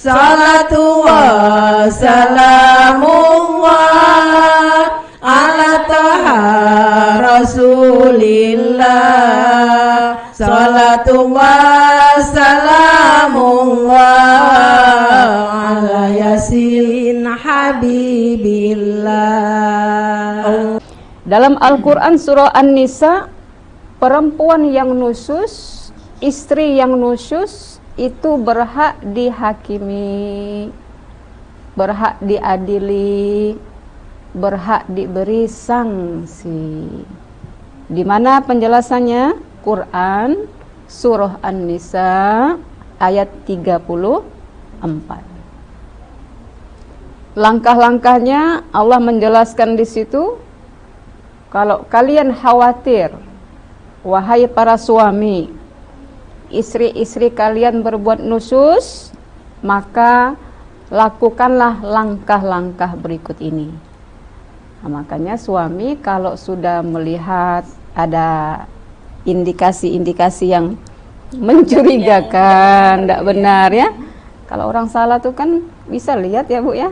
salatu wa salamullah ala taha rasulillah, salatu wa salamullah ala yasin habibillah. Dalam Al-Quran surah An-Nisa, perempuan yang nusyuz, istri yang nusyuz itu berhak dihakimi, berhak diadili, berhak diberi sanksi. Di mana penjelasannya? Quran surah An-Nisa ayat 34. Langkah-langkahnya Allah menjelaskan di situ. Kalau kalian khawatir, wahai para suami, istri-istri kalian berbuat nusyuz, maka lakukanlah langkah-langkah berikut ini. Nah, makanya suami kalau sudah melihat ada indikasi-indikasi yang mencurigakan, tidak benar ya. Kalau orang salah tuh kan bisa lihat ya Bu ya,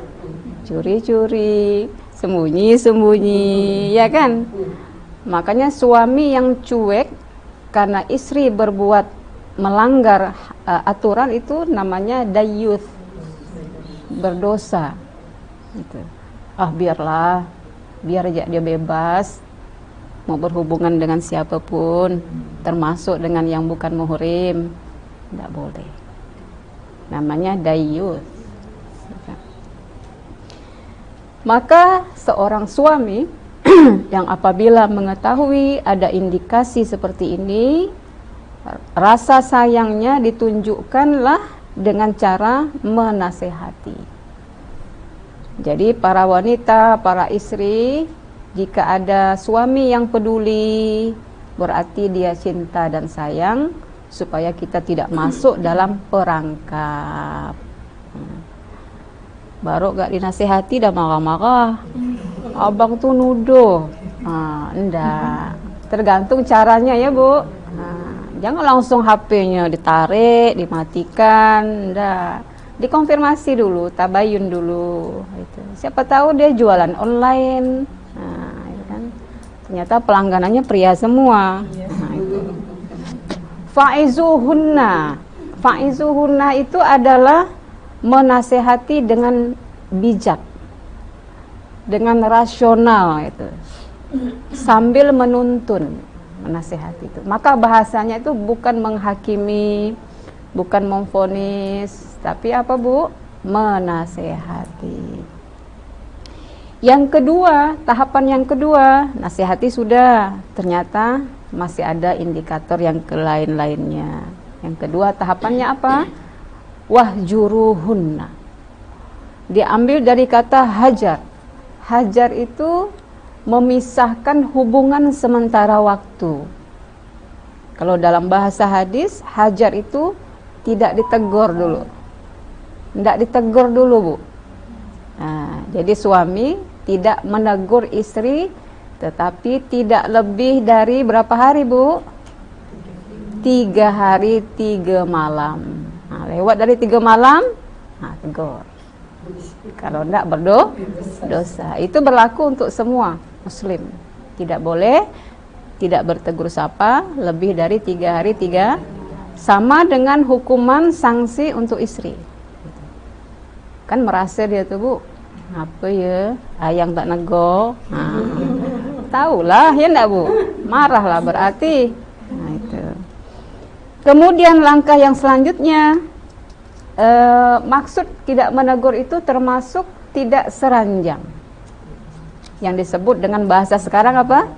curi-curi, sembunyi-sembunyi, ya kan? Makanya suami yang cuek karena istri berbuat melanggar aturan itu namanya dayyuth, berdosa. Gitu. Biarlah, biar aja dia bebas mau berhubungan dengan siapapun, termasuk dengan yang bukan muhrim, tidak boleh. Namanya dayyuth. Maka seorang suami yang apabila mengetahui ada indikasi seperti ini, rasa sayangnya ditunjukkanlah dengan cara menasehati. Jadi para wanita, para istri, jika ada suami yang peduli, berarti dia cinta dan sayang, supaya kita tidak masuk dalam perangkap. Baru gak dinasehati dah marah-marah. Abang tuh nuduh. Enggak. Tergantung caranya ya Bu. Jangan langsung HP-nya ditarik, dimatikan. Enggak. Dikonfirmasi dulu, tabayun dulu. Gitu. Siapa tahu dia jualan online. Itu kan. Ternyata pelangganannya pria semua. Itu. Fa'izuhunna. Fa'izuhunna itu adalah menasehati dengan bijak, dengan rasional itu, sambil menuntun, menasehati itu. Maka bahasanya itu bukan menghakimi, bukan memvonis, tapi apa Bu? Menasehati. Yang kedua, tahapan yang kedua, nasihati sudah, ternyata masih ada indikator yang lain-lainnya. Yang kedua tahapannya apa? Wahjuruhunna. Diambil dari kata hajar. Hajar itu memisahkan hubungan sementara waktu. Kalau dalam bahasa hadis, hajar itu tidak ditegur dulu. Tidak ditegur dulu Bu. Nah, jadi suami tidak menegur istri, tetapi tidak lebih dari berapa hari Bu? 3 hari 3 malam. Nah, lewat dari 3 malam, tegur. Kalau tidak berdosa. Itu berlaku untuk semua muslim. Tidak boleh tidak bertegur sapa lebih dari 3 hari 3, sama dengan hukuman sanksi untuk istri. Kan merasa dia tuh Bu, apa ya, ayang tak nego. Tahulah ya enggak Bu, marahlah berarti. Nah, itu. Kemudian langkah yang selanjutnya, maksud tidak menegur itu termasuk tidak seranjang. Yang disebut dengan bahasa sekarang apa?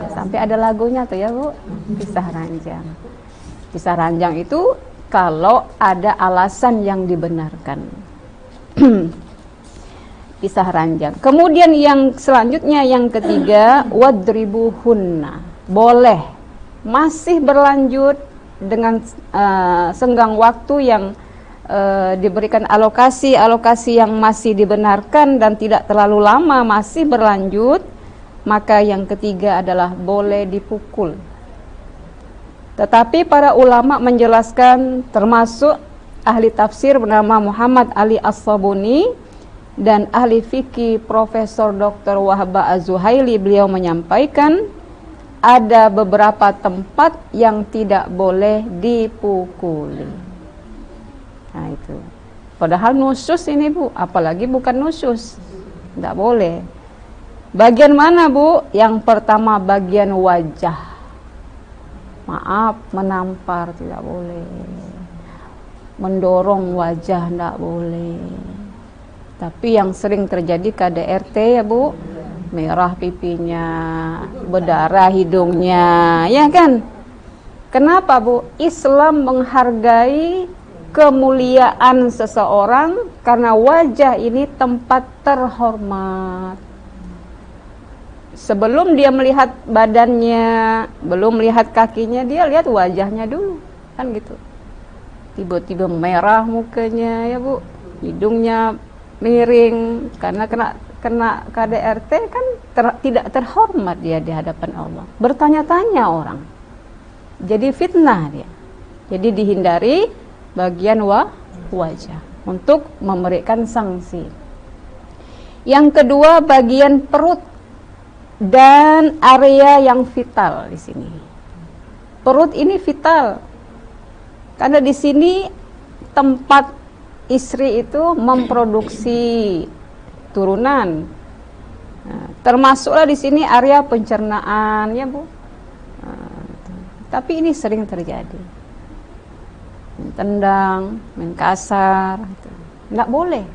Sampai ada lagunya tuh ya Bu, pisah ranjang. Pisah ranjang itu kalau ada alasan yang dibenarkan. Pisah ranjang. Kemudian yang selanjutnya, yang ketiga, wadribuhunna. Boleh, masih berlanjut dengan senggang waktu yang diberikan alokasi yang masih dibenarkan dan tidak terlalu lama, masih berlanjut, maka yang ketiga adalah boleh dipukul. Tetapi para ulama menjelaskan termasuk ahli tafsir bernama Muhammad Ali As-Sabuni dan ahli fikih Profesor Dr. Wahbah Az-Zuhaili, beliau menyampaikan ada beberapa tempat yang tidak boleh dipukuli. Nah itu. Padahal nusus ini Bu, apalagi bukan nusus. Tidak boleh. Bagian mana Bu? Yang pertama bagian wajah. Maaf, menampar tidak boleh. Mendorong wajah tidak boleh. Tapi yang sering terjadi KDRT ya Bu, merah pipinya, berdarah hidungnya, ya kan? Kenapa Bu? Islam menghargai kemuliaan seseorang karena wajah ini tempat terhormat. Sebelum dia melihat badannya, belum melihat kakinya, dia lihat wajahnya dulu, kan gitu. Tiba-tiba merah mukanya ya Bu, hidungnya miring karena kena KDRT kan tidak terhormat dia di hadapan Allah. Bertanya-tanya orang, jadi fitnah dia. Jadi dihindari bagian wajah untuk memberikan sanksi. Yang kedua bagian perut dan area yang vital di sini. Perut ini vital karena di sini tempat istri itu memproduksi turunan. Nah, termasuklah di sini area pencernaan ya Bu. Tapi ini sering terjadi. Tendang, main kasar, nggak boleh.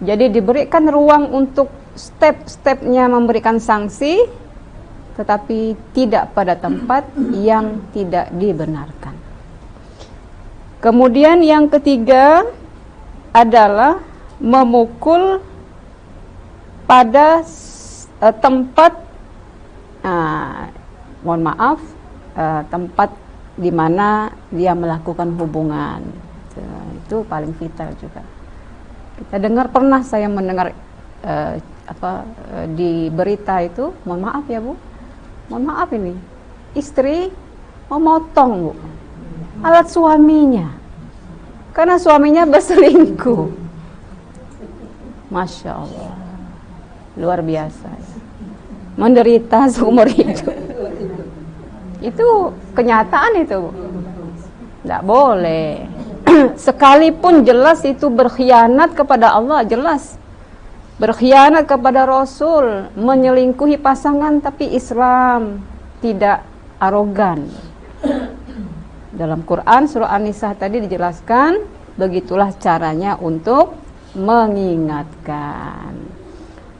Jadi diberikan ruang untuk step-stepnya memberikan sanksi, tetapi tidak pada tempat yang tidak dibenarkan. Kemudian yang ketiga adalah memukul pada tempat, mohon maaf, tempat di mana dia melakukan hubungan. Itu paling vital juga. Kita dengar, pernah saya mendengar di berita itu, mohon maaf ya Bu, mohon maaf ini, istri memotong Bu alat suaminya karena suaminya berselingkuh. Masya Allah, luar biasa, menderita seumur hidup. Itu kenyataan itu, tidak boleh. Sekalipun jelas itu berkhianat kepada Allah, jelas berkhianat kepada Rasul, menyelingkuhi pasangan, tapi Islam tidak arogan. Dalam Quran surah An-Nisa tadi dijelaskan, begitulah caranya untuk mengingatkan.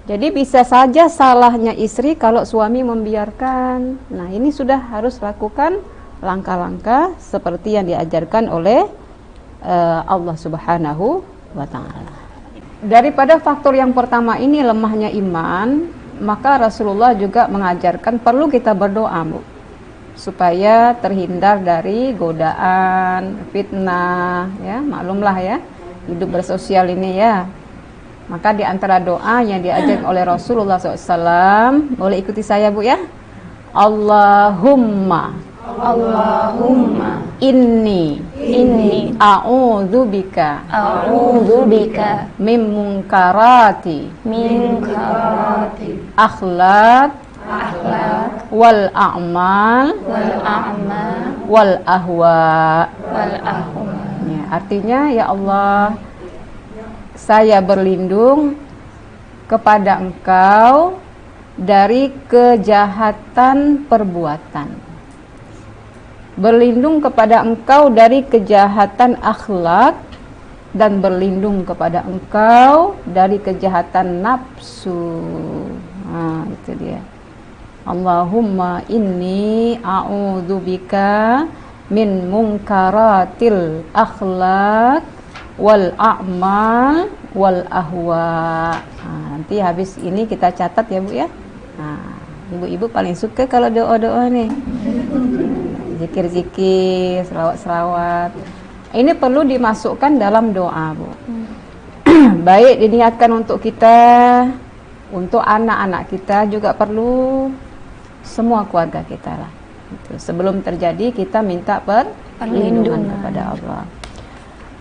Jadi bisa saja salahnya istri kalau suami membiarkan. Nah, ini sudah harus lakukan langkah-langkah seperti yang diajarkan oleh Allah Subhanahu wa Ta'ala. Daripada faktor yang pertama ini, lemahnya iman, maka Rasulullah juga mengajarkan perlu kita berdoa Bu, supaya terhindar dari godaan, fitnah, ya, maklumlah ya, hidup bersosial ini ya. Maka di antara doa yang diajarkan oleh Rasulullah SAW, boleh ikuti saya Bu ya. Allahumma inni a'udzubika min munkarati akhlaq wal a'mal wal ahwa. Ya, artinya ya Allah, saya berlindung kepada Engkau dari kejahatan perbuatan, berlindung kepada Engkau dari kejahatan akhlak, dan berlindung kepada Engkau dari kejahatan nafsu. Nah, itu dia. Allahumma inni a'udzubika min munkaratil akhlak wal a'mal wal ahwa. Nah, nanti habis ini kita catat ya Bu ya. Nah, ibu-ibu paling suka kalau doa-doa nih, zikir-zikir, selawat-selawat. Ini perlu dimasukkan dalam doa Bu. Baik diniatkan untuk kita, untuk anak-anak kita juga perlu, semua keluarga kita lah. Sebelum terjadi kita minta perlindungan kepada Allah.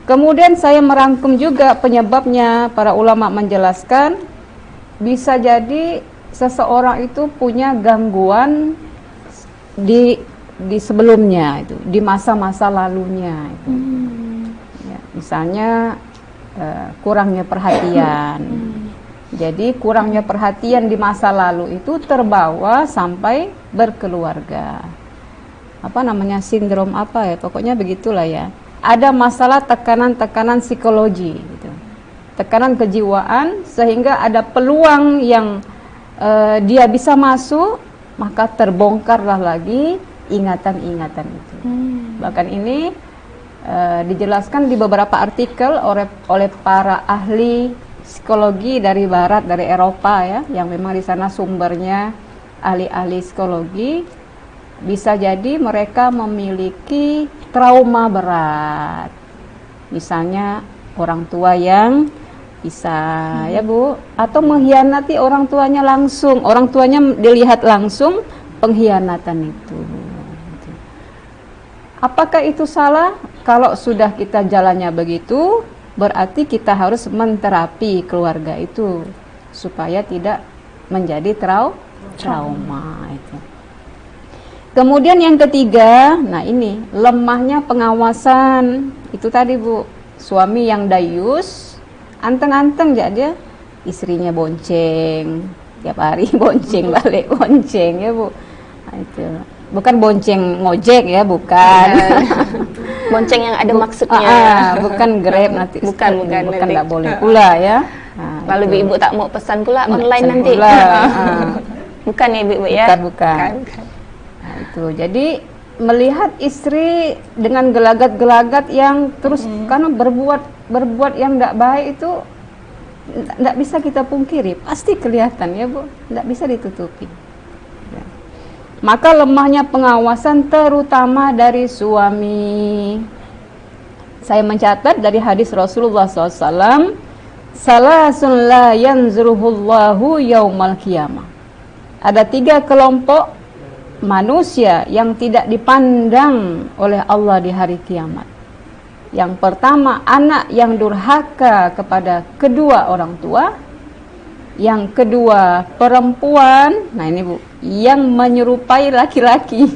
Kemudian saya merangkum juga penyebabnya. Para ulama menjelaskan bisa jadi seseorang itu punya gangguan di sebelumnya itu, di masa-masa lalunya itu. Ya, misalnya kurangnya perhatian. Jadi kurangnya perhatian di masa lalu itu terbawa sampai berkeluarga. Apa namanya, sindrom apa ya? Pokoknya begitulah ya. Ada masalah tekanan-tekanan psikologi gitu. Tekanan kejiwaan sehingga ada peluang yang dia bisa masuk, maka terbongkarlah lagi ingatan-ingatan itu. Bahkan ini dijelaskan di beberapa artikel oleh para ahli psikologi dari barat, dari Eropa ya, yang memang di sana sumbernya ahli-ahli psikologi. Bisa jadi mereka memiliki trauma berat. Misalnya orang tua yang bisa ya Bu, atau mengkhianati orang tuanya langsung. Orang tuanya dilihat langsung pengkhianatan itu. Apakah itu salah? Kalau sudah kita jalannya begitu, berarti kita harus menterapi keluarga itu supaya tidak menjadi trauma itu. Kemudian yang ketiga, nah ini lemahnya pengawasan. Itu tadi Bu, suami yang dayus, anteng-anteng dia istrinya bonceng, tiap hari bonceng balik bonceng ya Bu. Nah, itu bukan bonceng ngojek ya, bukan. Bonceng yang ada maksudnya. Bukan Grab nanti. Bukan Enggak boleh pula ya. Nah, lalu ibu tak mau pesan pula online pesan nanti. Pula. Bukan ya ibu ya? Bukan. Nah, itu. Jadi melihat istri dengan gelagat-gelagat yang terus karena berbuat yang tidak baik itu tidak bisa kita pungkiri, pasti kelihatan ya Bu, tidak bisa ditutupi. Ya. Maka lemahnya pengawasan terutama dari suami. Saya mencatat dari hadis Rasulullah SAW, salasun la yanzuruhullahu yaumal qiyamah. Ada 3 kelompok manusia yang tidak dipandang oleh Allah di hari kiamat. Yang pertama, anak yang durhaka kepada kedua orang tua. Yang kedua, perempuan, nah ini Bu, yang menyerupai laki-laki.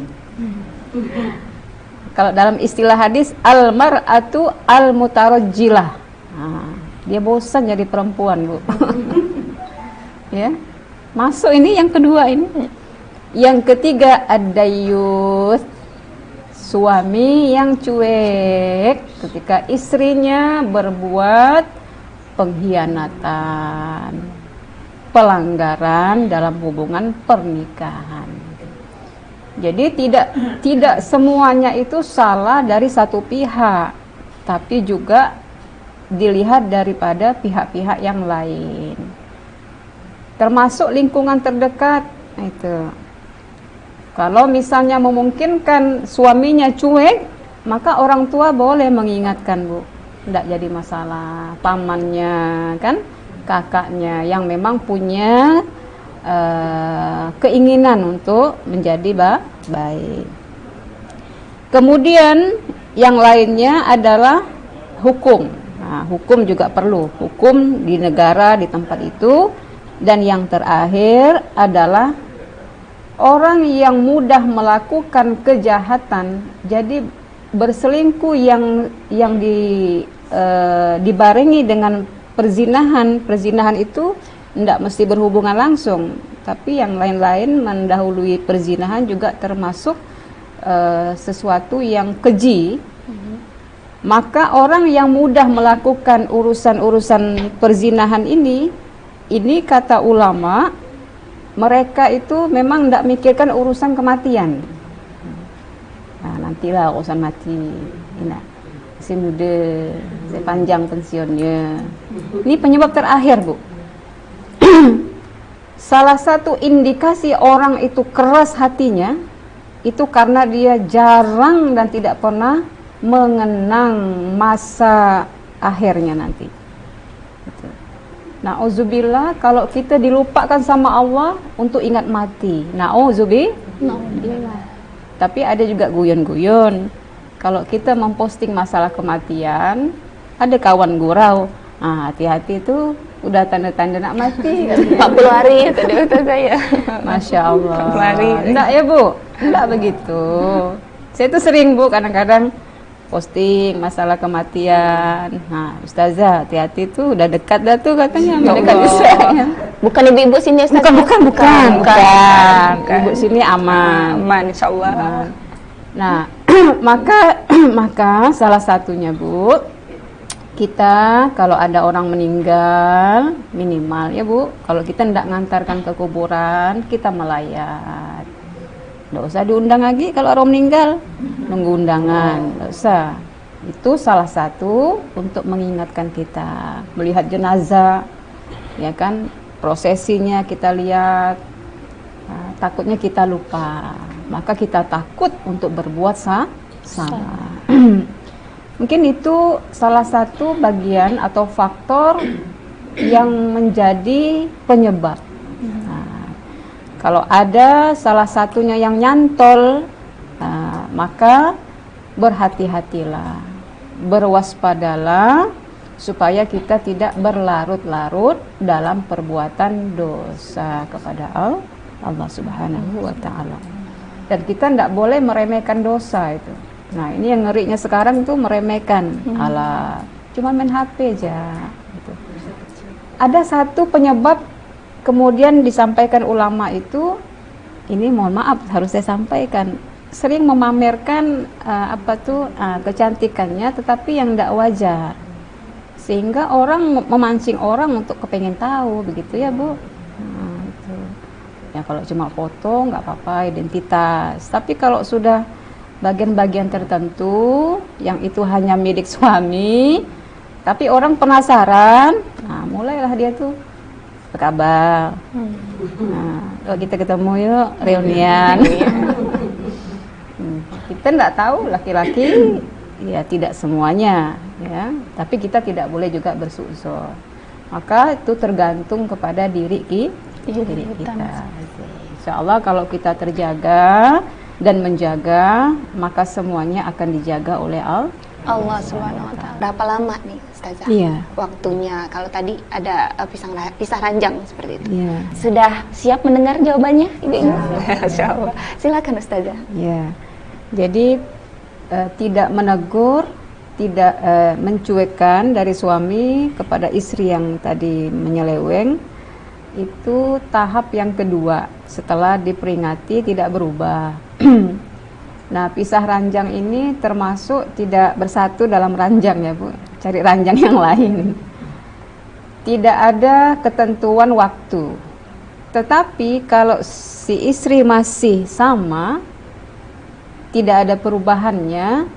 Kalau dalam istilah hadis, al-mar'atu al-mutarajjilah. Nah, dia bosan jadi perempuan Bu. Ya, masuk ini yang kedua ini. Yang ketiga, ad-dayyus, suami yang cuek ketika istrinya berbuat pengkhianatan, pelanggaran dalam hubungan pernikahan. Jadi tidak semuanya itu salah dari satu pihak, tapi juga dilihat daripada pihak-pihak yang lain. Termasuk lingkungan terdekat. Nah, itu. Kalau misalnya memungkinkan suaminya cuek, maka orang tua boleh mengingatkan Bu, tidak jadi masalah. Pamannya kan, kakaknya yang memang punya keinginan untuk menjadi baik. Kemudian yang lainnya adalah hukum. Nah, hukum juga perlu, hukum di negara, di tempat itu. Dan yang terakhir adalah orang yang mudah melakukan kejahatan, jadi berselingkuh yang dibarengi dengan perzinahan itu tidak mesti berhubungan langsung, tapi yang lain-lain mendahului perzinahan juga termasuk sesuatu yang keji. Maka orang yang mudah melakukan urusan-urusan perzinahan ini kata ulama, mereka itu memang tidak mikirkan urusan kematian. Nah, nantilah urusan mati. Masih muda, masih panjang pensiunnya. Ini penyebab terakhir Bu. Salah satu indikasi orang itu keras hatinya itu karena dia jarang dan tidak pernah mengenang masa akhirnya nanti. Na'udzubillah, kalau kita dilupakan sama Allah untuk ingat mati. Na'udzubillah. Tapi ada juga guyon-guyon. Kalau kita memposting masalah kematian, Ada kawan gurau, hati-hati itu udah tanda-tanda nak mati. 40 hari ya tadi kata saya. Masya Allah. 40 hari. Enggak ya Bu? Enggak begitu. Saya tuh sering Bu kadang-kadang posting masalah kematian. Nah, Ustazah, hati-hati tuh udah dekat dah tuh katanya mendekat Israel. Bukan ibu-ibu sini Ustaz? Bukan. Ibu sini aman. Aman insyaallah. Nah, maka salah satunya Bu, kita kalau ada orang meninggal minimal ya Bu, kalau kita tidak ngantarkan ke kuburan, kita melayat. Nggak usah diundang lagi kalau orang meninggal, nunggu undangan, nggak usah. Itu salah satu untuk mengingatkan kita melihat jenazah, ya kan, prosesinya kita lihat, takutnya kita lupa, maka kita takut untuk berbuat salah. Mungkin itu salah satu bagian atau faktor yang menjadi penyebab. Kalau ada salah satunya yang nyantol, maka berhati-hatilah, berwaspadalah supaya kita tidak berlarut-larut dalam perbuatan dosa kepada Allah Subhanahu wa Ta'ala. Dan kita tidak boleh meremehkan dosa itu. Nah, ini yang ngerinya sekarang tuh meremehkan. Alah, cuma main HP aja gitu. Ada satu penyebab kemudian disampaikan ulama itu, ini mohon maaf harus saya sampaikan, sering memamerkan kecantikannya, tetapi yang tidak wajar, sehingga orang memancing orang untuk kepengen tahu, begitu ya Bu. Itu. Ya kalau cuma foto nggak apa-apa, identitas, tapi kalau sudah bagian-bagian tertentu yang itu hanya milik suami, tapi orang penasaran, nah mulailah dia tuh kabar. Kalau kita ketemu yuk reunian. Kita tidak tahu laki-laki, ya tidak semuanya, ya. Tapi kita tidak boleh juga bersuuzon. Maka itu tergantung kepada diri kita. Insya Allah kalau kita terjaga dan menjaga, maka semuanya akan dijaga oleh Allah Subhanahu wa Ta'ala. Berapa lama nih Ustazah? Iya. Waktunya, kalau tadi ada pisah ranjang seperti itu. Iya. Sudah siap mendengar jawabannya, Ibu? Masya Allah. Silakan Ustazah. Iya. Jadi tidak menegur, tidak mencuekkan dari suami kepada istri yang tadi menyeleweng, itu tahap yang kedua setelah diperingati tidak berubah. Nah, pisah ranjang ini termasuk tidak bersatu dalam ranjang ya Bu, cari ranjang yang lain. Tidak ada ketentuan waktu. Tetapi kalau si istri masih sama, tidak ada perubahannya,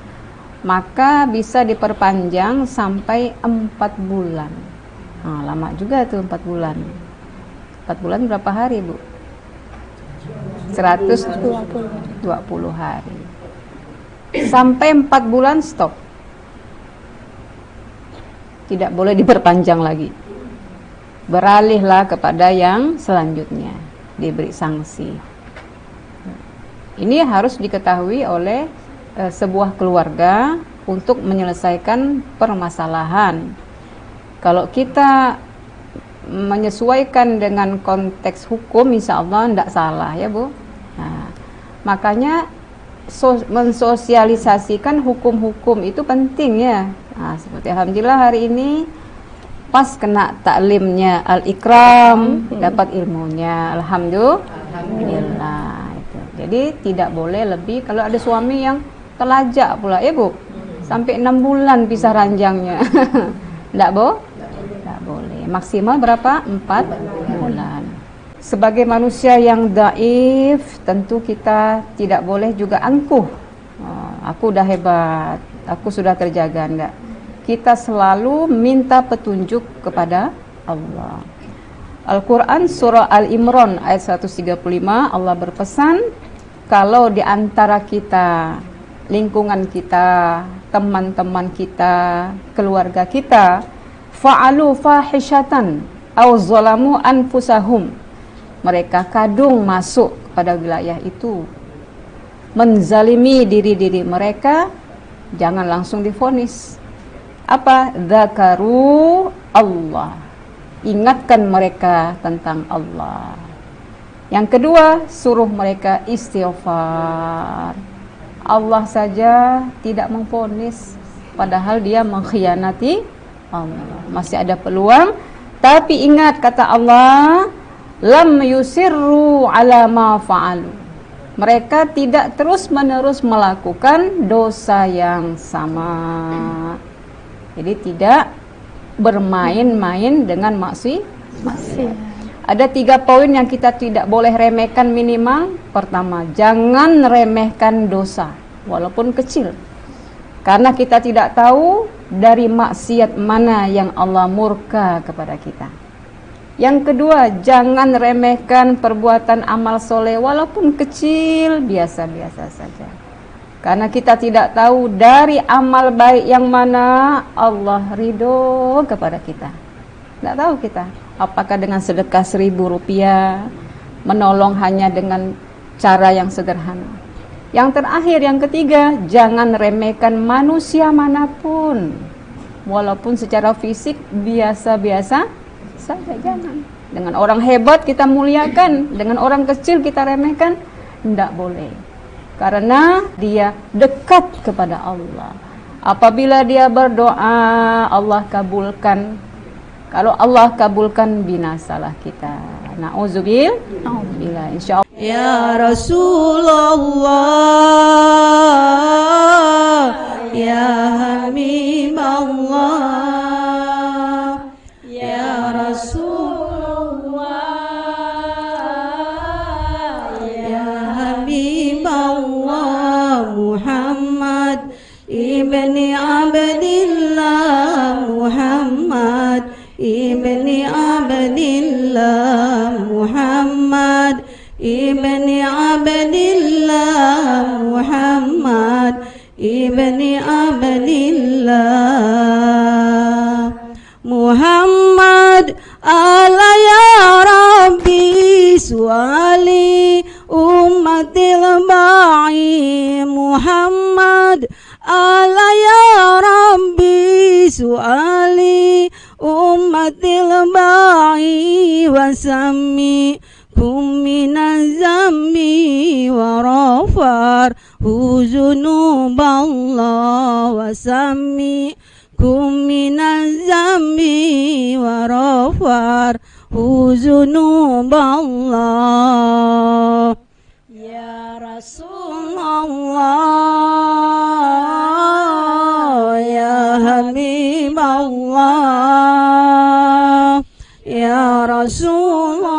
maka bisa diperpanjang sampai 4 bulan. Nah, lama juga tuh 4 bulan. 4 bulan berapa hari Bu? 120 hari. Sampai 4 bulan stop. Tidak boleh diperpanjang lagi. Beralihlah kepada yang selanjutnya, diberi sanksi. Ini harus diketahui oleh sebuah keluarga untuk menyelesaikan permasalahan. Kalau kita menyesuaikan dengan konteks hukum, insya Allah tidak salah ya Bu. Nah, makanya mensosialisasikan hukum-hukum itu penting ya. Nah, seperti alhamdulillah hari ini pas kena taklimnya Al-Ikram, dapat ilmunya, alhamdulillah itu. Jadi tidak boleh lebih. Kalau ada suami yang telajak pula ya Bu, sampai 6 bulan pisah ranjangnya. Tidak boleh. Maksimal berapa? 4 bulan. Sebagai manusia yang dhaif, tentu kita tidak boleh juga angkuh. Aku udah hebat, aku sudah terjaga, enggak. Kita selalu minta petunjuk kepada Allah. Al-Quran surah Al-Imran ayat 135, Allah berpesan, kalau di antara kita, lingkungan kita, teman-teman kita, keluarga kita, fa'alu fahishatan aw zalamu anfusahum, mereka kadung masuk pada wilayah itu, menzalimi diri-diri mereka, jangan langsung divonis. Apa? Dzakaru Allah. Ingatkan mereka tentang Allah. Yang kedua, suruh mereka istighfar. Allah saja tidak memvonis, padahal dia mengkhianati Allah. Masih ada peluang, tapi ingat kata Allah, lam yusirru ala ma fa'alu. Mereka tidak terus-menerus melakukan dosa yang sama. Jadi tidak bermain-main dengan maksiat. Ada 3 poin yang kita tidak boleh remehkan minimal. Pertama, jangan remehkan dosa, walaupun kecil. Karena kita tidak tahu dari maksiat mana yang Allah murka kepada kita. Yang kedua, jangan remehkan perbuatan amal soleh, walaupun kecil, biasa-biasa saja. Karena kita tidak tahu dari amal baik yang mana Allah ridho kepada kita. Tidak tahu kita. Apakah dengan sedekah Rp1.000, menolong hanya dengan cara yang sederhana. Yang terakhir, yang ketiga, jangan remehkan manusia manapun. Walaupun secara fisik biasa-biasa saja, jangan. Dengan orang hebat kita muliakan, dengan orang kecil kita remehkan, tidak boleh. Karena dia dekat kepada Allah. Apabila dia berdoa, Allah kabulkan. Kalau Allah kabulkan, binasalah kita. Na'udzubillah. Insyaallah. Ya Rasulullah, ya Habiballah, ya Rasulullah, ya Habiballah, Muhammad ibni Abdillah, Muhammad ibni Abdillah, Muhammad ibni Abdillah, Muhammad ibni Abdillah, Muhammad ala ya Rabbi suali ummatil ba'i, Muhammad ala ya Rabbi suali ummatil ba'i wasami kum minaz zambi wa rafar huzunuballah wasami kum minaz zambi wa rafar huzunuballah. Ya Rasulullah, ya Habiballah, ya Rasulullah,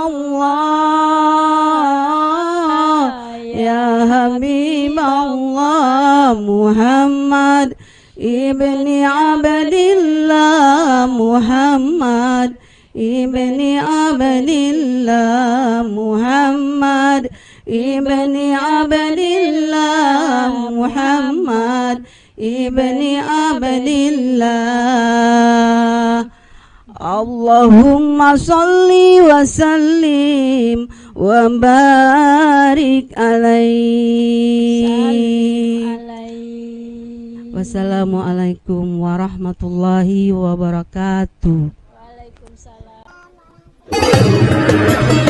ya Habiballah, Muhammad ibni Abdillah, Muhammad ibni Abdillah, Muhammad ibni Abdillah, Muhammad ibni Abdillah. Allahumma salli wa sallim wa barik alaihi. Wassalamualaikum warahmatullahi wabarakatuh. Waalaikumsalam.